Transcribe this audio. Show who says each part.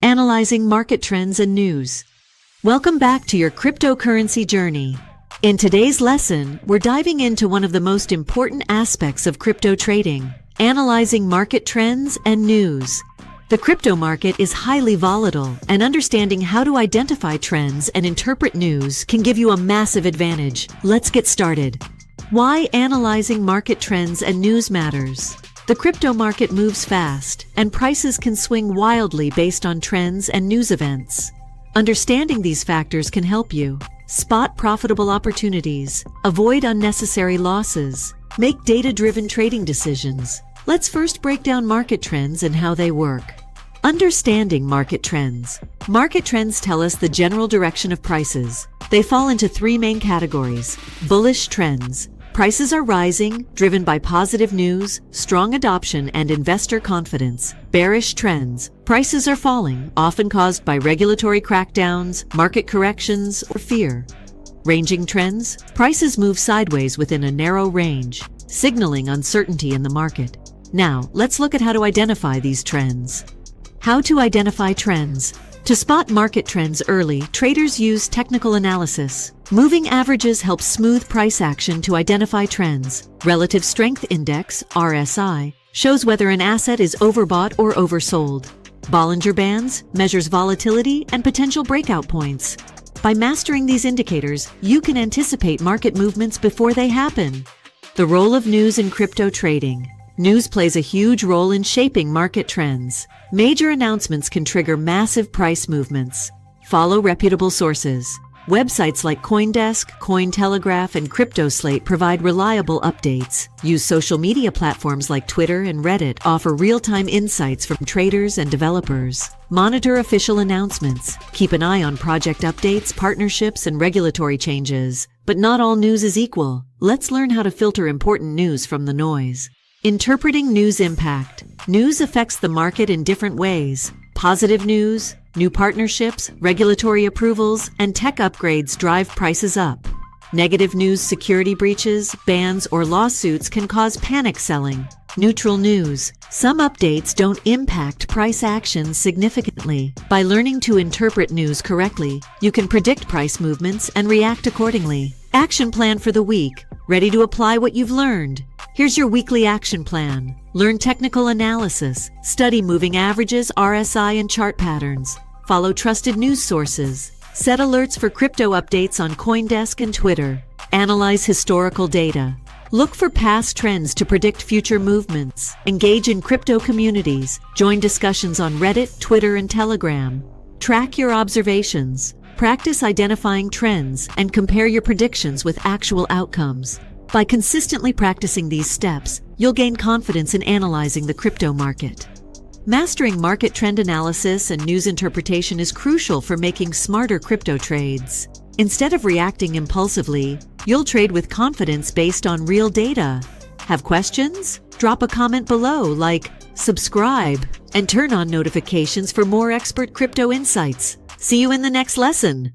Speaker 1: Analyzing market trends and news. Welcome back to your cryptocurrency journey. In today's lesson, we're diving into one of the most important aspects of crypto trading, analyzing market trends and news. The crypto market is highly volatile, and understanding how to identify trends and interpret news can give you a massive advantage. Let's get started. Why analyzing market trends and news matters. The crypto market moves fast, and prices can swing wildly based on trends and news events. Understanding these factors can help you spot profitable opportunities, avoid unnecessary losses, make data-driven trading decisions. Let's first break down market trends and how they work. Understanding market trends. Market trends tell us the general direction of prices. They fall into three main categories. Bullish trends. Prices are rising, driven by positive news, strong adoption, and investor confidence. Bearish trends. Prices are falling, often caused by regulatory crackdowns, market corrections, or fear. Ranging trends. Prices move sideways within a narrow range, signaling uncertainty in the market. Now, let's look at how to identify these trends. How to identify trends. To spot market trends early, traders use technical analysis. Moving averages help smooth price action to identify trends. Relative Strength Index, RSI, shows whether an asset is overbought or oversold. Bollinger Bands measures volatility and potential breakout points. By mastering these indicators, you can anticipate market movements before they happen. The role of news in crypto trading. News plays a huge role in shaping market trends. Major announcements can trigger massive price movements. Follow reputable sources. Websites like CoinDesk, Cointelegraph, and CryptoSlate provide reliable updates. Use social media platforms like Twitter and Reddit offer real-time insights from traders and developers. Monitor official announcements. Keep an eye on project updates, partnerships, and regulatory changes. But not all news is equal. Let's learn how to filter important news from the noise. Interpreting news impact. News affects the market in different ways. Positive news, new partnerships, regulatory approvals, and tech upgrades drive prices up. Negative news, security breaches, bans, or lawsuits can cause panic selling. Neutral news. Some updates don't impact price action significantly. By learning to interpret news correctly, you can predict price movements and react accordingly. Action plan for the week. Ready to apply what you've learned? Here's your weekly action plan. Learn technical analysis. Study moving averages, RSI, and chart patterns. Follow trusted news sources. Set alerts for crypto updates on CoinDesk and Twitter. Analyze historical data. Look for past trends to predict future movements. Engage in crypto communities. Join discussions on Reddit, Twitter, and Telegram. Track your observations. Practice identifying trends and compare your predictions with actual outcomes. By consistently practicing these steps, you'll gain confidence in analyzing the crypto market. Mastering market trend analysis and news interpretation is crucial for making smarter crypto trades. Instead of reacting impulsively, you'll trade with confidence based on real data. Have questions? Drop a comment below, like, subscribe, and turn on notifications for more expert crypto insights. See you in the next lesson.